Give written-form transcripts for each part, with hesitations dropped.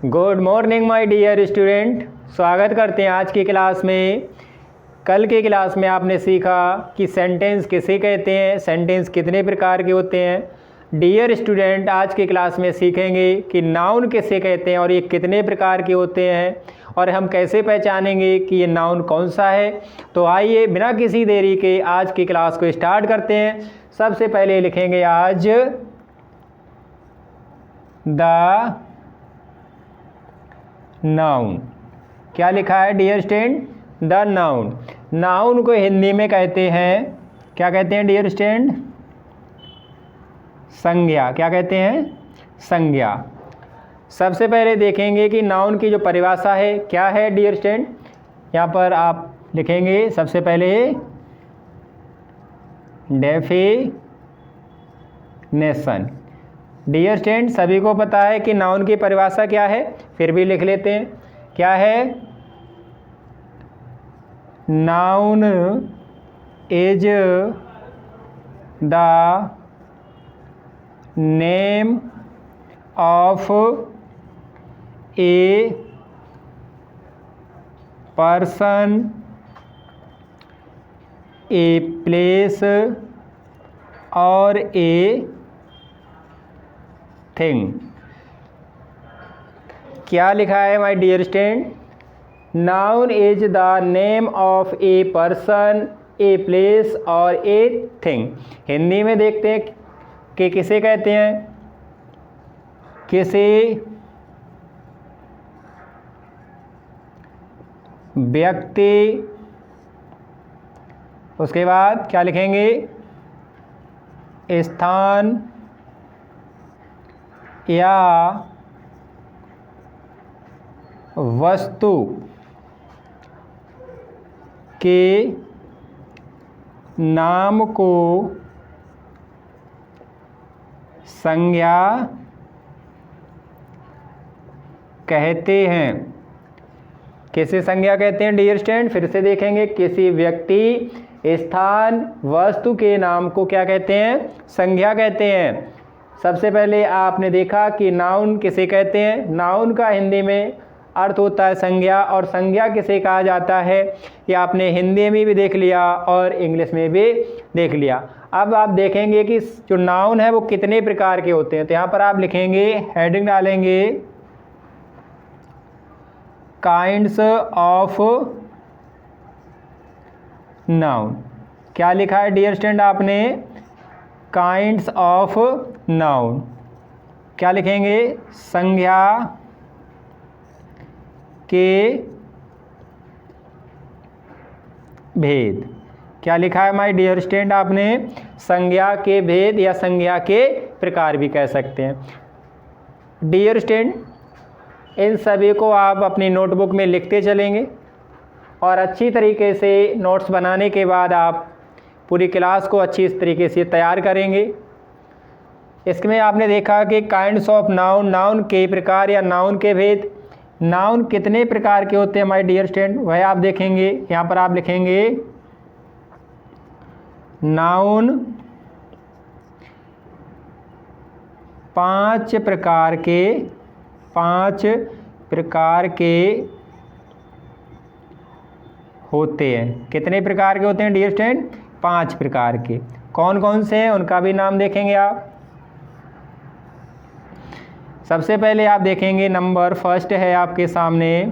Good morning my dear student. स्वागत करते हैं आज की क्लास में। कल की क्लास में आपने सीखा कि सेंटेंस किसे कहते हैं, सेंटेंस कितने प्रकार के होते हैं। डियर स्टूडेंट, आज की क्लास में सीखेंगे कि नाउन किसे कहते हैं और ये कितने प्रकार के होते हैं और हम कैसे पहचानेंगे कि ये नाउन कौन सा है। तो आइए बिना किसी देरी के आज की क्लास को स्टार्ट करते हैं। सबसे पहले लिखेंगे आज द नाउन। क्या लिखा है dear student? The noun. Noun को हिंदी में कहते हैं, क्या कहते हैं डियर स्टूडेंट? संज्ञा। क्या कहते हैं? संज्ञा। सबसे पहले देखेंगे कि नाउन की जो परिभाषा है क्या है डियर स्टूडेंट। यहाँ पर आप लिखेंगे सबसे पहले डेफिनेशन। डियर स्टूडेंट, सभी को पता है कि नाउन की परिभाषा क्या है, फिर भी लिख लेते हैं। क्या है? Noun is the name of a person, a place और ए थिंग। क्या लिखा है my dear student? Noun is the name of a person, a place और ए थिंग। हिंदी में देखते हैं कि किसे कहते हैं। किसी व्यक्ति, उसके बाद क्या लिखेंगे? स्थान या वस्तु के नाम को संज्ञा कहते हैं। किसे संज्ञा कहते हैं डियर स्टूडेंट? फिर से देखेंगे। किसी व्यक्ति, स्थान, वस्तु के नाम को क्या कहते हैं? संज्ञा कहते हैं। सबसे पहले आपने देखा कि नाउन किसे कहते हैं। नाउन का हिंदी में अर्थ होता है संज्ञा, और संज्ञा किसे कहा जाता है ये आपने हिंदी में भी देख लिया और इंग्लिश में भी देख लिया। अब आप देखेंगे कि जो नाउन है वो कितने प्रकार के होते हैं। तो यहाँ पर आप लिखेंगे, हेडिंग डालेंगे, काइंड्स ऑफ नाउन। क्या लिखा है डियर स्टूडेंट आपने? Kinds of noun. क्या लिखेंगे? संज्ञा के भेद। क्या लिखा है माय डियर स्टूडेंट आपने? संज्ञा के भेद या संज्ञा के प्रकार भी कह सकते हैं। डियर स्टूडेंट, इन सभी को आप अपनी नोटबुक में लिखते चलेंगे और अच्छी तरीके से नोट्स बनाने के बाद आप पूरी क्लास को अच्छी तरीके से तैयार करेंगे। इसमें आपने देखा कि काइंड्स ऑफ नाउन, नाउन के प्रकार या नाउन के भेद। नाउन कितने प्रकार के होते हैं माय डियर स्टूडेंट, वह आप देखेंगे। यहाँ पर आप लिखेंगे नाउन 5 प्रकार के होते हैं। कितने प्रकार के होते हैं डियर स्टूडेंट? 5 प्रकार के। कौन कौन से हैं उनका भी नाम देखेंगे आप। सबसे पहले आप देखेंगे, नंबर फर्स्ट है आपके सामने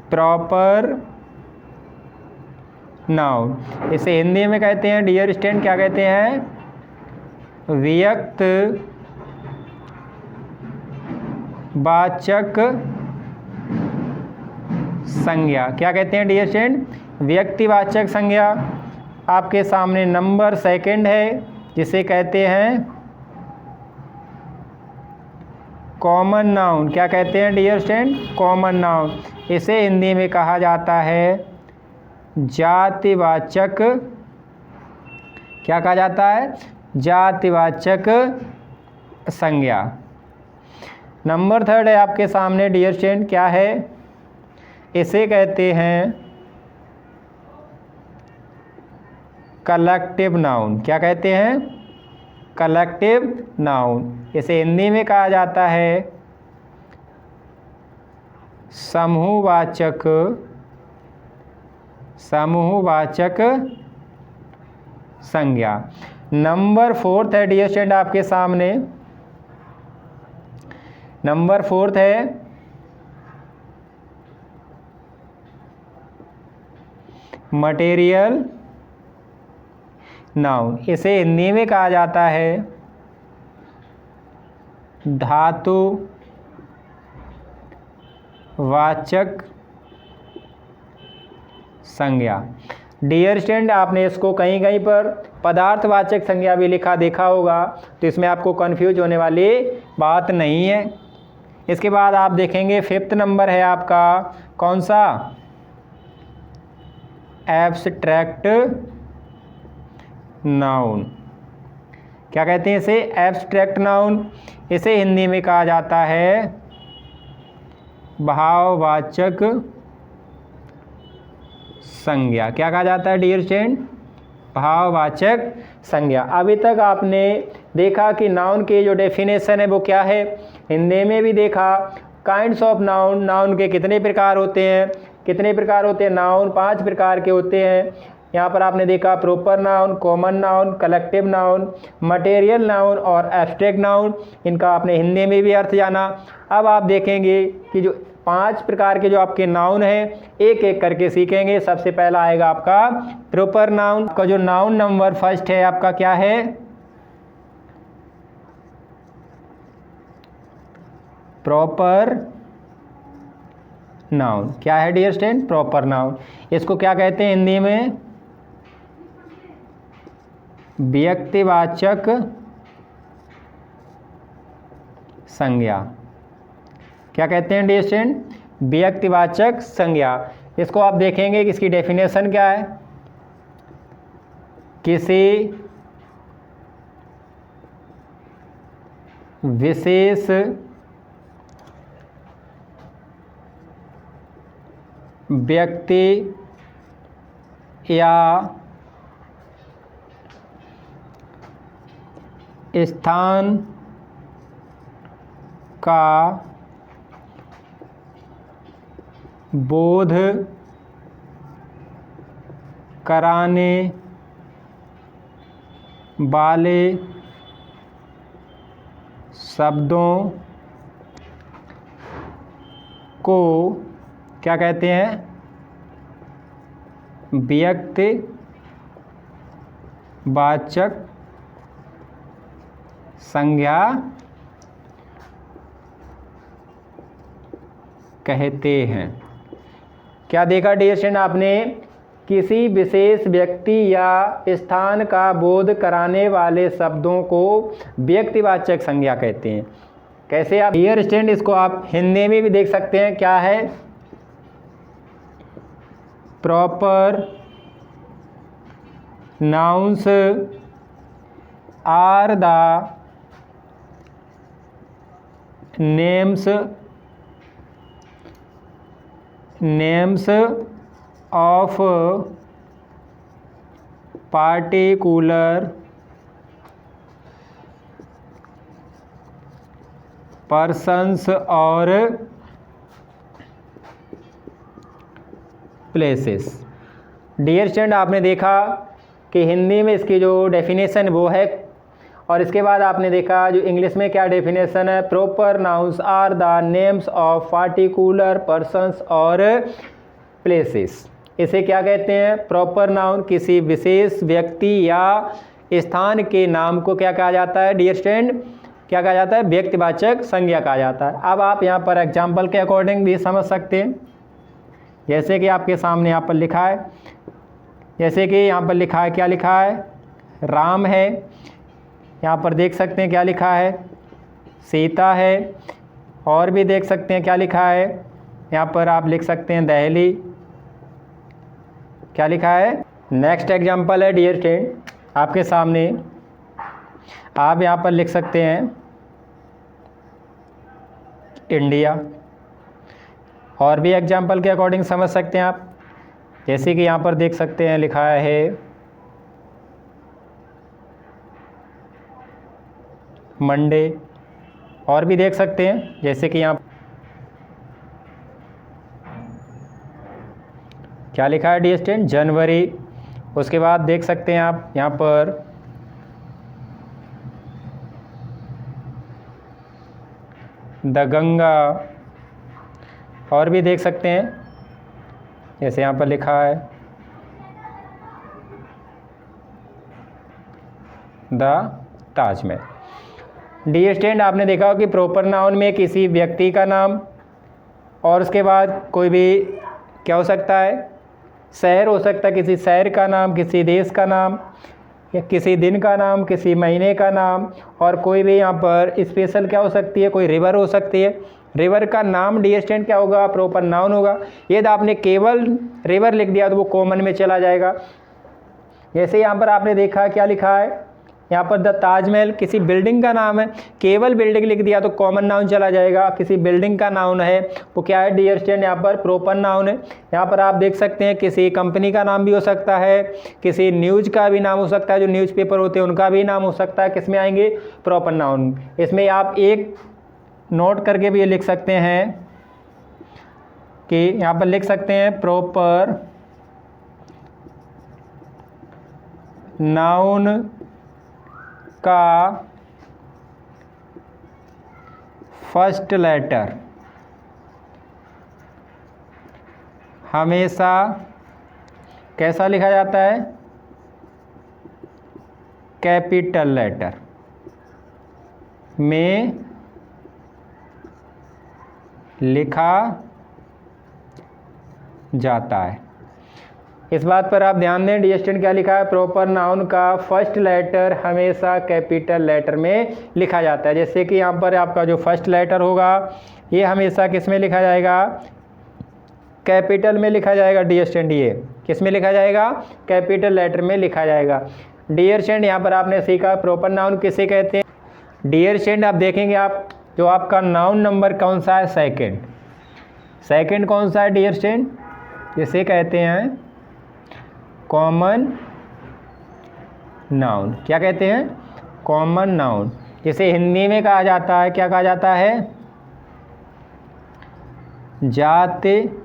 प्रॉपर नाउन। इसे हिंदी में कहते हैं डियर स्टूडेंट, क्या कहते हैं? व्यक्त वाचक संज्ञा। क्या कहते हैं डियर स्टूडेंट? व्यक्तिवाचक संज्ञा। आपके सामने नंबर सेकंड है जिसे कहते हैं कॉमन नाउन। क्या कहते हैं डियर स्टूडेंट? Common noun. इसे हिंदी में कहा जाता है जातिवाचक। क्या कहा जाता है? जातिवाचक संज्ञा। नंबर थर्ड है आपके सामने डियर स्टूडेंट, क्या है? इसे कहते हैं कलेक्टिव नाउन। क्या कहते हैं? कलेक्टिव नाउन, इसे हिंदी में कहा जाता है समूहवाचक संज्ञा। नंबर 4 है डियर स्टूडेंट आपके सामने, नंबर 4 है मटेरियल नाउन, इसे हिंदी में कहा जाता है धातु वाचक संज्ञा। डियर स्टूडेंट आपने इसको कहीं कहीं पर पदार्थवाचक संज्ञा भी लिखा देखा होगा, तो इसमें आपको कंफ्यूज होने वाली बात नहीं है। इसके बाद आप देखेंगे 5th नंबर है आपका कौन सा, एब्स्ट्रैक्ट नाउन। क्या कहते हैं इसे, एब्स्ट्रैक्ट नाउन, इसे हिंदी में कहा जाता है भाववाचक संज्ञा। क्या कहा जाता है डियर स्टूडेंट, भाववाचक संज्ञा। अभी तक आपने देखा कि नाउन की जो डेफिनेशन है वो क्या है, हिंदी में भी देखा काइंड्स ऑफ नाउन, नाउन के कितने प्रकार होते हैं, कितने प्रकार होते हैं नाउन, 5 प्रकार के होते हैं। यहाँ पर आपने देखा proper noun, common noun, collective noun, material noun और एब्स्ट्रैक्ट नाउन, इनका आपने हिंदी में भी अर्थ जाना। अब आप देखेंगे कि जो 5 प्रकार के जो आपके नाउन हैं एक एक करके सीखेंगे। सबसे पहला आएगा आपका प्रॉपर नाउन का, जो नाउन नंबर 1 है आपका क्या है, प्रॉपर नाउन। क्या है डियर स्टूडेंट, प्रॉपर नाउन। इसको क्या कहते हैं हिंदी में, व्यक्तिवाचक संज्ञा। क्या कहते हैं डियर स्टूडेंट, व्यक्तिवाचक संज्ञा। इसको आप देखेंगे कि इसकी डेफिनेशन क्या है, किसी विशेष व्यक्ति या स्थान का बोध कराने वाले शब्दों को क्या कहते हैं, व्यक्तिवाचक संज्ञा कहते हैं। क्या देखा डियर स्टूडेंट आपने, किसी विशेष व्यक्ति या स्थान का बोध कराने वाले शब्दों को व्यक्तिवाचक संज्ञा कहते हैं। कैसे आप डियर स्टूडेंट, इसको आप हिंदी में भी देख सकते हैं, क्या है, proper nouns are the names of particular persons और places। डियर स्टूडेंट आपने देखा कि हिंदी में इसकी जो डेफिनेशन वो है, और इसके बाद आपने देखा जो इंग्लिश में क्या डेफिनेशन है, proper nouns are the names of particular persons और प्लेसेस। इसे क्या कहते हैं, प्रॉपर नाउन, किसी विशेष व्यक्ति या स्थान के नाम को क्या कहा जाता है डियर स्टूडेंट, क्या कहा जाता है, व्यक्तिवाचक संज्ञा कहा जाता है। अब आप यहाँ पर एग्जाम्पल के अकॉर्डिंग भी समझ सकते हैं, जैसे कि आपके सामने यहाँ पर लिखा है, जैसे कि यहाँ पर लिखा है, क्या लिखा है, राम है, यहाँ पर देख सकते हैं क्या लिखा है, सीता है, और भी देख सकते हैं क्या लिखा है, यहाँ पर आप लिख सकते हैं दिल्ली, क्या लिखा है। नेक्स्ट एग्जाम्पल है डियर स्टूडेंट आपके सामने, आप यहाँ पर लिख सकते हैं इंडिया, और भी एग्जाम्पल के अकॉर्डिंग समझ सकते हैं आप, जैसे कि यहाँ पर देख सकते हैं लिखा है मंडे, और भी देख सकते हैं जैसे कि यहाँ क्या लिखा है डियर स्टूडेंट, जनवरी। उसके बाद देख सकते हैं आप यहाँ पर द गंगा, और भी देख सकते हैं जैसे यहाँ पर लिखा है द ताजमहल। डियर स्टूडेंट, आपने देखा हो कि प्रॉपर नाउन में किसी व्यक्ति का नाम और उसके बाद कोई भी क्या हो सकता है, शहर हो सकता है, किसी शहर का नाम, किसी देश का नाम, या किसी दिन का नाम, किसी महीने का नाम, और कोई भी यहाँ पर स्पेशल क्या हो सकती है, कोई रिवर हो सकती है। रिवर का नाम डियर स्टूडेंट क्या होगा, प्रॉपर नाउन होगा। यदि आपने केवल रिवर लिख दिया तो वो कॉमन में चला जाएगा। जैसे यहाँ पर आपने देखा क्या लिखा है, यहाँ पर द ताजमहल किसी बिल्डिंग का नाम है, केवल बिल्डिंग लिख दिया तो कॉमन नाउन चला जाएगा। किसी बिल्डिंग का नाउन है वो क्या है डियर स्टूडेंट, यहाँ पर प्रॉपर नाउन है। यहाँ पर आप देख सकते हैं किसी कंपनी का नाम भी हो सकता है, किसी न्यूज़ का भी नाम हो सकता है, जो न्यूज़पेपर होते हैं उनका भी नाम हो सकता है, किस में आएंगे, प्रॉपर नाउन। इसमें आप एक नोट करके भी ये लिख सकते हैं कि यहाँ पर लिख सकते हैं प्रॉपर नाउन का फर्स्ट लेटर हमेशा कैसा लिखा जाता है, कैपिटल लेटर में लिखा जाता है। इस बात पर आप ध्यान दें डियर स्टूडेंट, क्या लिखा है, प्रॉपर नाउन का फर्स्ट लेटर हमेशा कैपिटल लेटर में लिखा जाता है। जैसे कि यहाँ पर आपका जो फर्स्ट लेटर होगा ये हमेशा किस में लिखा जाएगा, कैपिटल में लिखा जाएगा डियर स्टूडेंट। ये किस में लिखा जाएगा, कैपिटल लेटर में लिखा जाएगा। डियर स्टूडेंट, यहाँ पर आपने सीखा प्रॉपर नाउन किसे कहते हैं। डियर स्टूडेंट, आप देखेंगे आप जो आपका नाउन नंबर कौन सा है, सेकंड। सेकंड कौन सा है डियर स्टूडेंट, जिसे कहते हैं कॉमन नाउन। क्या कहते हैं, कॉमन नाउन। जिसे हिंदी में कहा जाता है, क्या कहा जाता है, जातिवाचक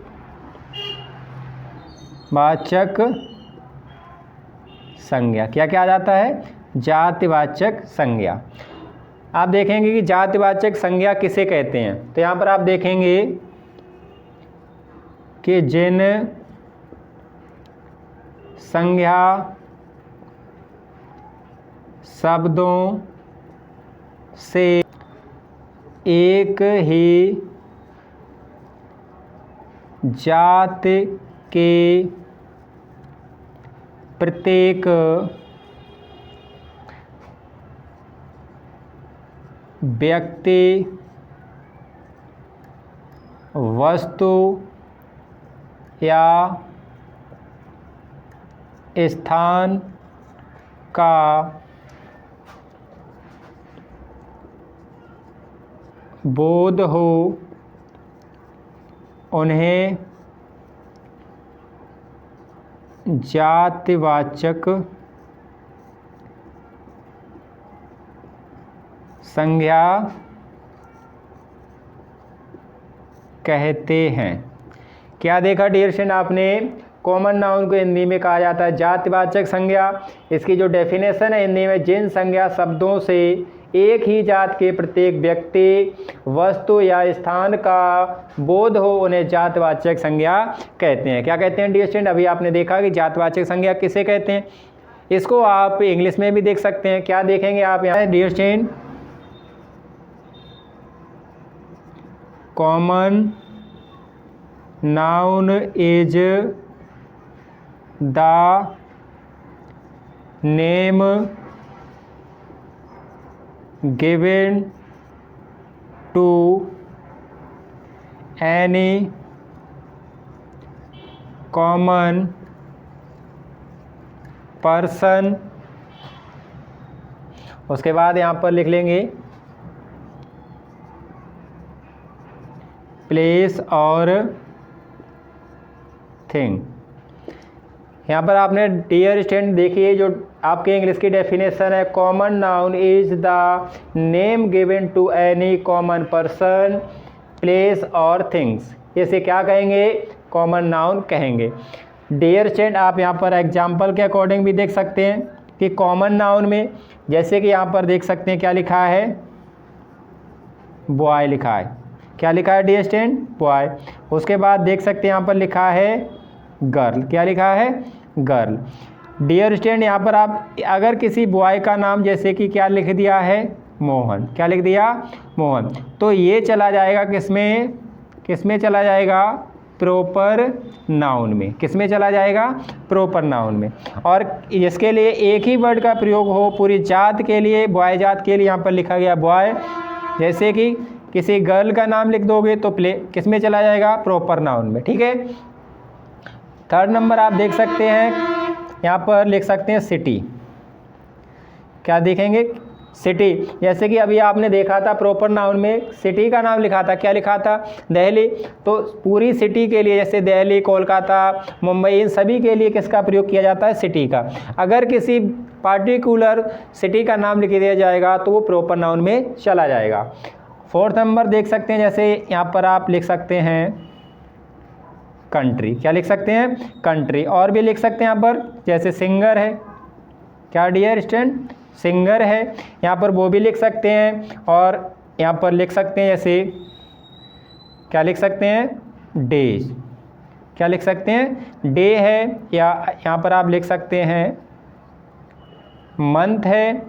संज्ञा। क्या क्या आ जाता है, जातिवाचक संज्ञा। आप देखेंगे कि जातिवाचक संज्ञा किसे कहते हैं, तो यहाँ पर आप देखेंगे कि जिन संज्ञा शब्दों से एक ही जात के प्रत्येक व्यक्ति, वस्तु या स्थान का बोध हो, उन्हें जातिवाचक संज्ञा कहते हैं। क्या देखा डियर स्टूडेंट आपने, कॉमन नाउन को हिंदी में कहा जाता है जातिवाचक संज्ञा। इसकी जो डेफिनेशन है हिंदी में, जिन संज्ञा शब्दों से एक ही जात के प्रत्येक व्यक्ति, वस्तु या स्थान का बोध हो, उन्हें जातिवाचक संज्ञा कहते हैं। क्या कहते हैं डियर स्टूडेंट, अभी आपने देखा कि जातिवाचक संज्ञा किसे कहते हैं। इसको आप इंग्लिश में भी देख सकते हैं। क्या देखेंगे आप यहाँ dear student, common noun is the name given to any common person। उसके बाद यहाँ पर लिख लेंगे प्लेस और थिंग। यहाँ पर आपने डियर स्टूडेंट देखिए जो आपके इंग्लिश की डेफिनेशन है, common noun is the name given to any common person, place और थिंग्स। इसे क्या कहेंगे? कॉमन नाउन कहेंगे। डियर स्टूडेंट आप यहाँ पर एग्जाम्पल के अकॉर्डिंग भी देख सकते हैं कि कॉमन नाउन में जैसे कि यहाँ पर देख सकते हैं क्या लिखा है, बॉय लिखा है। क्या लिखा है डियर स्टूडेंट? बॉय। उसके बाद देख सकते हैं यहाँ पर लिखा है गर्ल। क्या लिखा है? गर्ल। डियर स्टूडेंट यहाँ पर आप अगर किसी बॉय का नाम जैसे कि क्या लिख दिया है, मोहन। क्या लिख दिया? मोहन। तो ये चला जाएगा किसमें? किसमें चला जाएगा? प्रॉपर नाउन में। किसमें चला जाएगा? प्रॉपर नाउन में। और इसके लिए एक ही वर्ड का प्रयोग हो पूरी जात के लिए, बॉय जात के लिए यहाँ पर लिखा गया बॉय। जैसे कि किसी गर्ल का नाम लिख दोगे तो किसमें चला जाएगा? प्रॉपर नाउन में। ठीक है। थर्ड नंबर आप देख सकते हैं यहाँ पर लिख सकते हैं सिटी। क्या देखेंगे? सिटी। जैसे कि अभी आपने देखा था प्रॉपर नाउन में सिटी का नाम लिखा था। क्या लिखा था? दिल्ली। तो पूरी सिटी के लिए जैसे दिल्ली, कोलकाता, मुंबई, इन सभी के लिए किसका प्रयोग किया जाता है? सिटी का। अगर किसी पार्टिकुलर सिटी का नाम लिख दिया जाएगा तो वो प्रॉपर नाउन में चला जाएगा। फोर्थ नंबर देख सकते हैं जैसे यहाँ पर आप लिख सकते हैं कंट्री। क्या लिख सकते हैं? कंट्री। और भी लिख सकते हैं यहाँ पर जैसे सिंगर है। क्या डियर स्टूडेंट? सिंगर है। यहाँ पर वो भी लिख सकते हैं। और यहाँ पर लिख सकते हैं जैसे क्या लिख सकते हैं? डेज। क्या लिख सकते हैं? डे है। या यहाँ पर आप लिख सकते हैं मंथ है।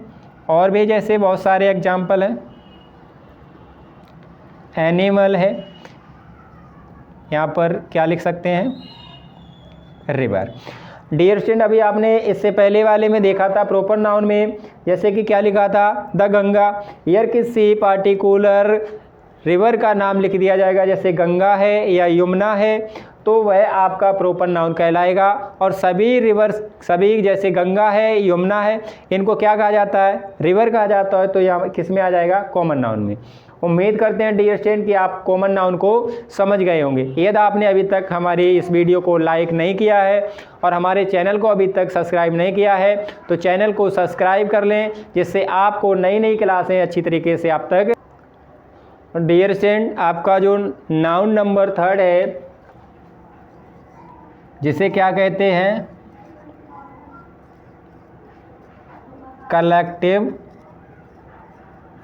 और भी जैसे बहुत सारे एग्जाम्पल हैं। एनिमल है। यहाँ पर क्या लिख सकते हैं? रिवर। डियर स्टूडेंट अभी आपने इससे पहले वाले में देखा था प्रॉपर नाउन में जैसे कि क्या लिखा था? द गंगा। यार किसी पार्टिकुलर रिवर का नाम लिख दिया जाएगा जैसे गंगा है या यमुना है तो वह आपका प्रॉपर नाउन कहलाएगा। और सभी रिवर, सभी जैसे गंगा है, यमुना है, इनको क्या कहा जाता है? रिवर कहा जाता है। तो यहाँ किस में आ जाएगा? कॉमन नाउन में। उम्मीद करते हैं डियर स्टूडेंट कि आप कॉमन नाउन को समझ गए होंगे। यदि आपने अभी तक हमारी इस वीडियो को लाइक नहीं किया है और हमारे चैनल को अभी तक सब्सक्राइब नहीं किया है तो चैनल को सब्सक्राइब कर लें जिससे आपको नई नई क्लासें अच्छी तरीके से आप तक। डियर स्टूडेंट आपका जो नाउन नंबर थर्ड है जिसे क्या कहते हैं? कलेक्टिव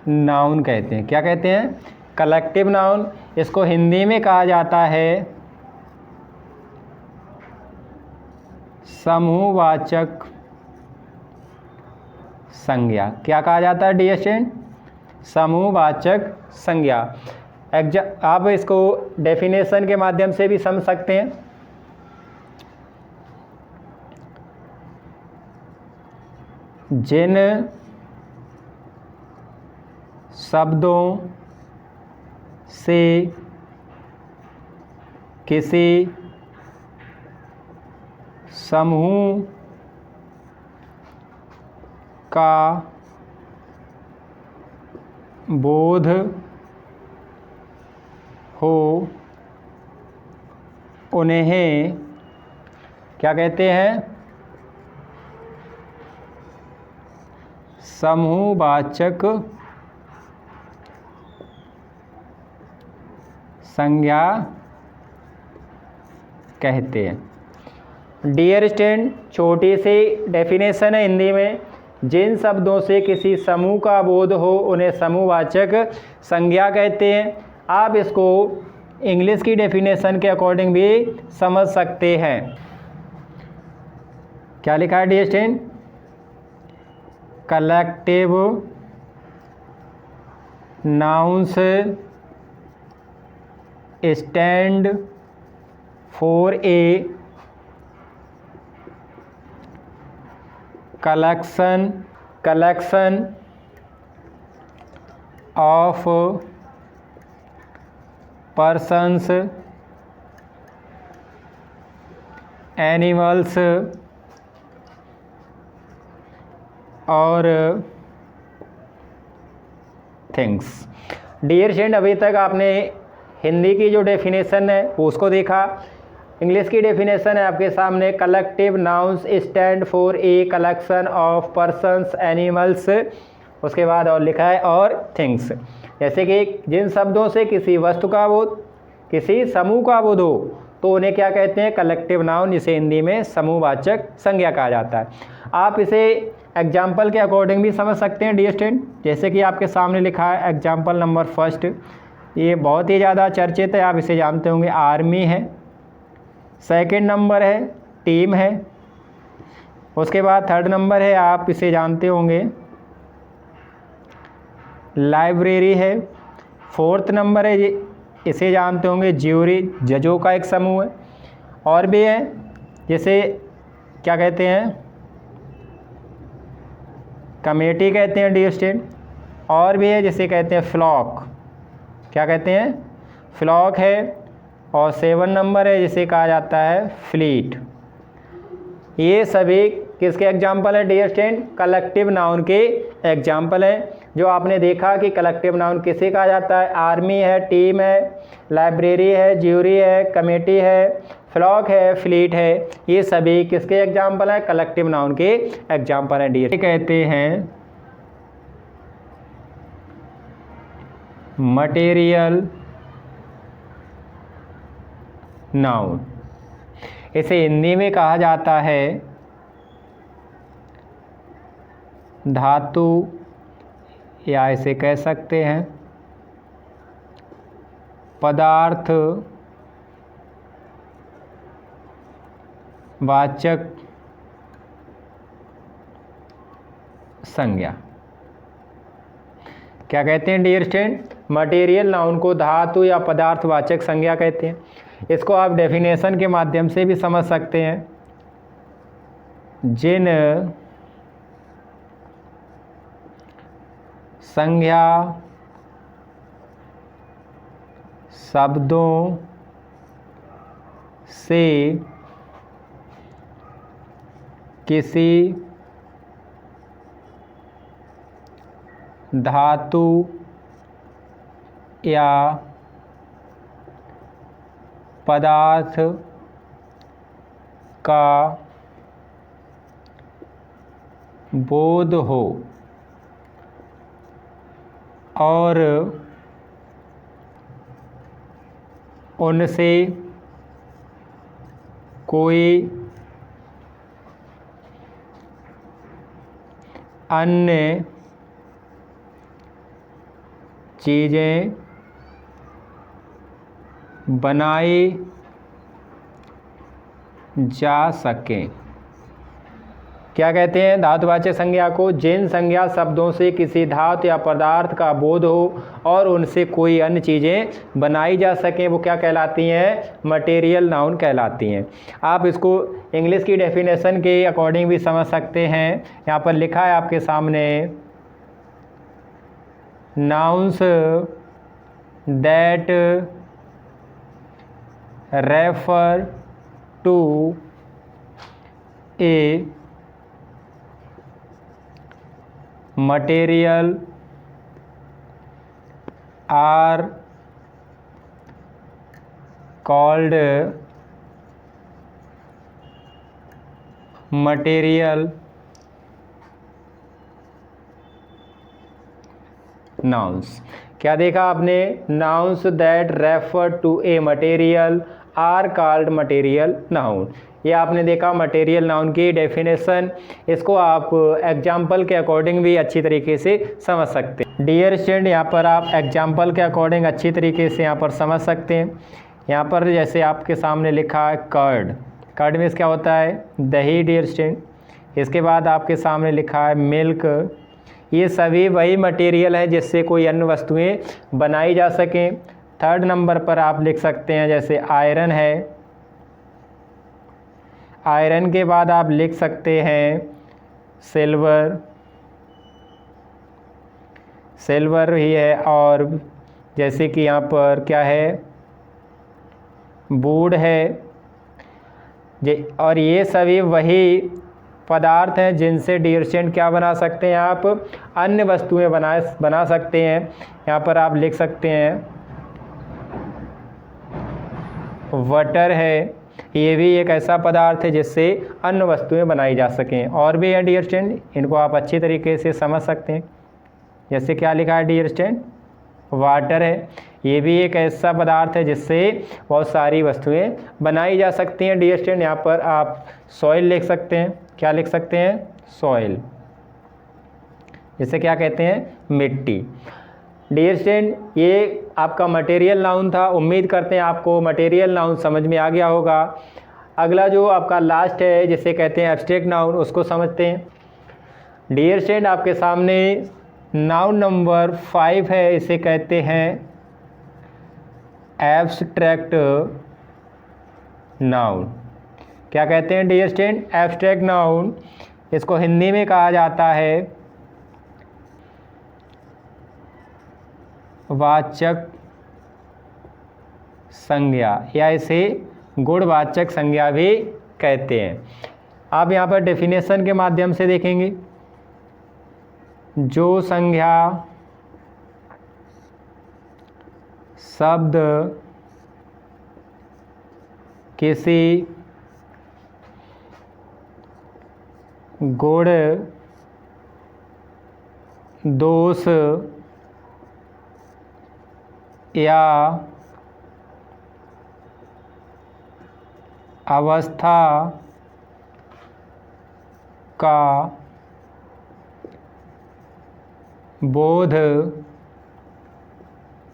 नाउन कहते हैं। क्या कहते हैं? Collective noun. इसको हिंदी में कहा जाता है समूहवाचक संज्ञा। क्या कहा जाता है डियर स्टूडेंट? समूहवाचक संज्ञा। आप इसको डेफिनेशन के माध्यम से भी समझ सकते हैं। जिन शब्दों से किसी समूह का बोध हो उन्हें क्या कहते हैं? समूहवाचक संज्ञा कहते हैं। डियर स्टूडेंट छोटी सी डेफिनेशन है हिंदी में। जिन शब्दों से किसी समूह का बोध हो उन्हें समूहवाचक संज्ञा कहते हैं। आप इसको इंग्लिश की डेफिनेशन के अकॉर्डिंग भी समझ सकते हैं। क्या लिखा है dear student? Collective nouns stand for a collection of persons, animals और थिंग्स। डियर स्टूडेंट अभी तक आपने हिंदी की जो डेफिनेशन है वो उसको देखा। इंग्लिश की डेफिनेशन है आपके सामने, collective nouns stand for a collection of persons animals, उसके बाद और लिखा है और थिंग्स। जैसे कि जिन शब्दों से किसी वस्तु का बोध, किसी समूह का बोध हो तो उन्हें क्या कहते हैं, कलेक्टिव नाउन, जिसे हिंदी में समूहवाचक संज्ञा कहा जाता है। आप इसे एग्जाम्पल के अकॉर्डिंग भी समझ सकते हैं डियर स्टूडेंट। जैसे कि आपके सामने लिखा है एग्जाम्पल नंबर फर्स्ट, ये बहुत ही ज़्यादा चर्चित है, आप इसे जानते होंगे, आर्मी है। सेकंड नंबर है टीम है। उसके बाद थर्ड नंबर है, आप इसे जानते होंगे, लाइब्रेरी है। फोर्थ नंबर है, इसे जानते होंगे, ज्यूरी, जजों का एक समूह है। और भी है, जिसे क्या कहते हैं, कमेटी कहते हैं डियर स्टूडेंट। और भी है जिसे कहते हैं फ्लॉक, क्या कहते हैं, फ्लॉक है। और 7 नंबर है जिसे कहा जाता है फ्लीट। ये सभी किसके एग्जाम्पल है डियर स्टूडेंट, कलेक्टिव नाउन के एग्जाम्पल हैं। जो आपने देखा कि कलेक्टिव नाउन किसे कहा जाता है, आर्मी है, टीम है, लाइब्रेरी है, ज्यूरी है, कमेटी है, फ्लॉक है, फ्लीट है, ये सभी किसके एग्जाम्पल हैं, कलेक्टिव नाउन के एग्जाम्पल हैं डियर। कहते हैं मटेरियल नाउन, इसे हिंदी में कहा जाता है धातु, या इसे कह सकते हैं पदार्थ वाचक संज्ञा। क्या कहते हैं डियर स्टूडेंट, मटेरियल नाउन को धातु या पदार्थवाचक संज्ञा कहते हैं। इसको आप डेफिनेशन के माध्यम से भी समझ सकते हैं। जिन संज्ञा शब्दों से किसी धातु या पदार्थ का बोध हो और उनसे कोई अन्य चीज़ें बनाई जा सकें। क्या कहते हैं, धातुवाचक संज्ञा को जिन संज्ञा शब्दों से किसी धातु या पदार्थ का बोध हो और उनसे कोई अन्य चीज़ें बनाई जा सकें, वो क्या कहलाती हैं, मटेरियल नाउन कहलाती हैं। आप इसको इंग्लिश की डेफिनेशन के अकॉर्डिंग भी समझ सकते हैं। यहाँ पर लिखा है आपके सामने, nouns that refer to a material are called material nouns। क्या देखा आपने, nouns that refer to a material are called material noun। ये आपने देखा मटेरियल नाउन की डेफिनेशन। इसको आप एग्जाम्पल के अकॉर्डिंग भी अच्छी तरीके से समझ सकते हैं डियर स्टूडेंट। यहाँ पर आप एग्जाम्पल के अकॉर्डिंग अच्छी तरीके से यहाँ पर समझ सकते हैं। यहाँ पर जैसे आपके सामने लिखा है कर्ड, कर्ड में क्या होता है, दही डियर स्टूडेंट। इसके बाद आपके सामने लिखा है मिल्क। ये सभी वही मटेरियल है जिससे कोई अन्य वस्तुएँ बनाई जा सकें। थर्ड नंबर पर आप लिख सकते हैं जैसे आयरन है। आयरन के बाद आप लिख सकते हैं सिल्वर, सिल्वर ही है। और जैसे कि यहाँ पर क्या है, वुड है। और ये सभी वही पदार्थ हैं जिनसे डियर स्टूडेंट क्या बना सकते हैं, आप अन्य वस्तुएं बना सकते हैं। यहाँ पर आप लिख सकते हैं वाटर है। ये भी एक ऐसा पदार्थ है जिससे अन्य वस्तुएं बनाई जा सकें। और भी है डियर स्टूडेंट, इनको आप अच्छी तरीके से समझ सकते हैं। जैसे क्या लिखा है डियर स्टूडेंट, वाटर है, ये भी एक ऐसा पदार्थ है जिससे बहुत सारी वस्तुएं बनाई जा सकती हैं। डियर स्टूडेंट यहाँ पर आप सॉइल लिख सकते हैं। क्या लिख सकते हैं? सॉइल, जिसे क्या कहते हैं? मिट्टी। डियर स्टूडेंट ये आपका मटेरियल नाउन था। उम्मीद करते हैं आपको मटेरियल नाउन समझ में आ गया होगा। अगला जो आपका लास्ट है जिसे कहते हैं एब्स्ट्रैक्ट नाउन, उसको समझते हैं। डियर स्टूडेंट आपके सामने नाउन नंबर 5 है, इसे कहते हैं एब्स्ट्रैक्ट नाउन। क्या कहते हैं डियर स्टूडेंट? Abstract noun. इसको हिंदी में कहा जाता है वाचक संज्ञा, या इसे गुणवाचक संज्ञा भी कहते हैं। आप यहाँ पर डेफिनेशन के माध्यम से देखेंगे, जो संज्ञा शब्द किसी गुण, दोष या अवस्था का बोध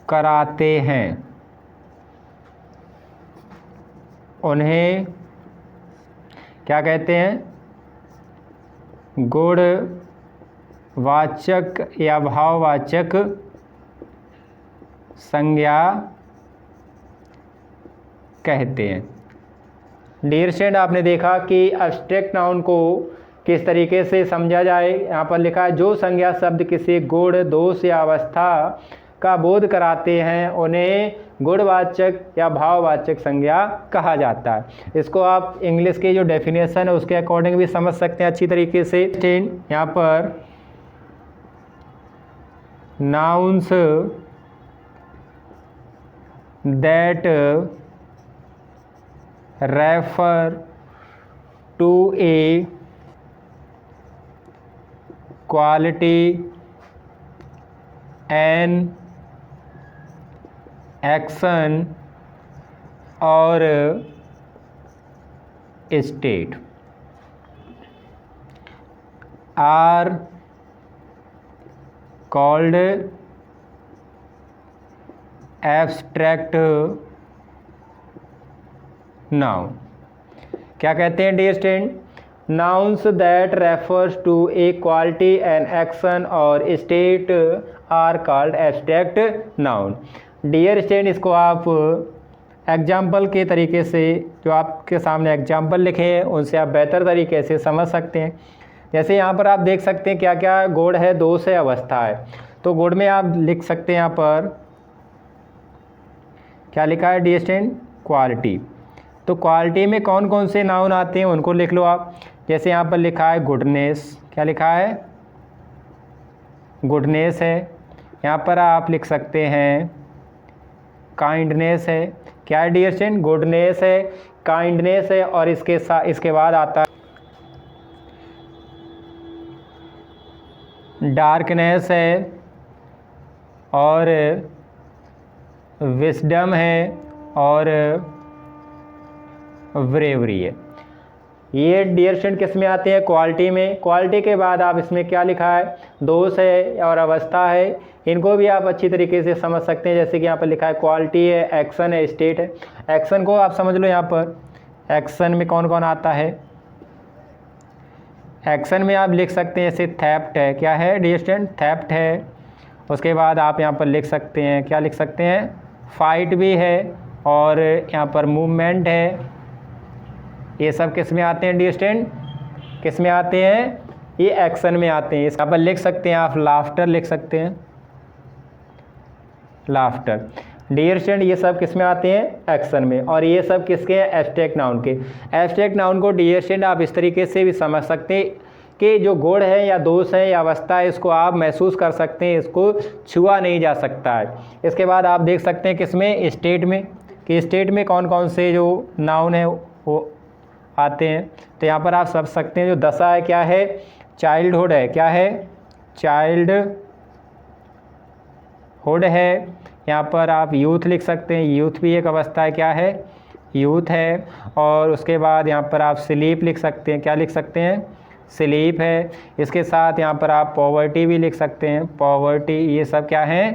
कराते हैं, उन्हें क्या कहते हैं? गुणवाचक या भाववाचक संज्ञा कहते हैं। डियर स्टूडेंट आपने देखा कि एब्स्ट्रैक्ट नाउन को किस तरीके से समझा जाए। यहाँ पर लिखा है जो संज्ञा शब्द किसी गुण, दोष या अवस्था का बोध कराते हैं उन्हें गुणवाचक या भाववाचक संज्ञा कहा जाता है। इसको आप इंग्लिश की जो डेफिनेशन है उसके अकॉर्डिंग भी समझ सकते हैं अच्छी तरीके से। यहाँ पर nouns that refer to a quality an action और state are called abstract noun. क्या कहते हैं dear student? Nouns that refers to a quality, an action और state are called abstract noun। Dear student इसको आप एग्जाम्पल के तरीके से, जो आपके सामने एग्जाम्पल लिखे हैं उनसे आप बेहतर तरीके से समझ सकते हैं। जैसे यहाँ पर आप देख सकते हैं क्या क्या गुण है, दोष है, अवस्था है। तो गुण में आप लिख सकते हैं यहाँ पर क्या लिखा है डियर स्टूडेंट? क्वालिटी। तो क्वालिटी में कौन कौन से नाउन आते हैं उनको लिख लो आप। जैसे यहाँ पर लिखा है गुडनेस। क्या लिखा है? गुडनेस है। यहाँ पर आप लिख सकते हैं काइंडनेस है। क्या है डियर स्टूडेंट? गुडनेस है, काइंडनेस है, और इसके बाद आता है डार्कनेस है और विस्डम है और ब्रेवरी है। ये डियर स्टूडेंट किस में आते हैं? क्वालिटी में। क्वालिटी के बाद आप इसमें क्या लिखा है? दोष है और अवस्था है। इनको भी आप अच्छी तरीके से समझ सकते हैं। जैसे कि यहाँ पर लिखा है क्वालिटी है, एक्शन है, स्टेट है। एक्शन को आप समझ लो। यहाँ पर एक्शन में कौन कौन आता है? एक्शन में आप लिख सकते हैं जैसे थेफ्ट है। क्या है डियर स्टूडेंट? थेफ्ट है। उसके बाद आप यहाँ पर लिख सकते हैं, क्या लिख सकते हैं? फाइट भी है और यहाँ पर मूवमेंट है। ये सब किस में आते हैं डियर स्टूडेंट? किस में आते हैं? ये एक्शन में आते हैं। यहाँ पर लिख सकते हैं आप लाफ्टर लिख सकते हैं, लाफ्टर। डियर स्टूडेंट ये सब किस में आते हैं? एक्शन में। और ये सब किसके हैं? एब्स्ट्रैक्ट नाउन के। एब्स्ट्रैक्ट नाउन को डियर स्टूडेंट आप इस तरीके से भी समझ सकते हैं कि जो गुण है या दोष है या अवस्था है इसको आप महसूस कर सकते हैं, इसको छुआ नहीं जा सकता है। इसके बाद आप देख सकते हैं किसमें? स्टेट में। कि स्टेट में कौन कौन से जो नाउन है वो आते हैं। तो यहाँ पर आप समझ सकते हैं जो दशा है क्या है, चाइल्डहुड है, क्या है, चाइल्डहुड है। यहाँ पर आप यूथ लिख सकते हैं, यूथ भी एक अवस्था है, क्या है, यूथ है। और उसके बाद यहाँ पर आप स्लीप लिख सकते हैं, क्या लिख सकते हैं, स्लीप है। इसके साथ यहाँ पर आप पॉवर्टी भी लिख सकते हैं, पॉवर्टी। ये सब क्या है,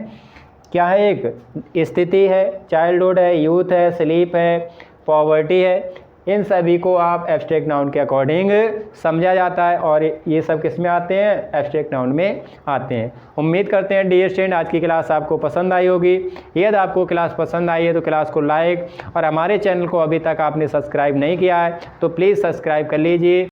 क्या है, एक स्थिति है, चाइल्डहुड है, यूथ है, स्लीप है, पॉवर्टी है। इन सभी को आप एब्स्ट्रैक्ट नाउन के अकॉर्डिंग समझा जाता है और ये सब किस में आते हैं, एब्स्ट्रैक्ट नाउन में आते हैं। उम्मीद करते हैं डियर स्टूडेंट आज की क्लास आपको पसंद आई होगी। यदि आपको क्लास पसंद आई है तो क्लास को लाइक और हमारे चैनल को अभी तक आपने सब्सक्राइब नहीं किया है तो प्लीज़ सब्सक्राइब कर लीजिए।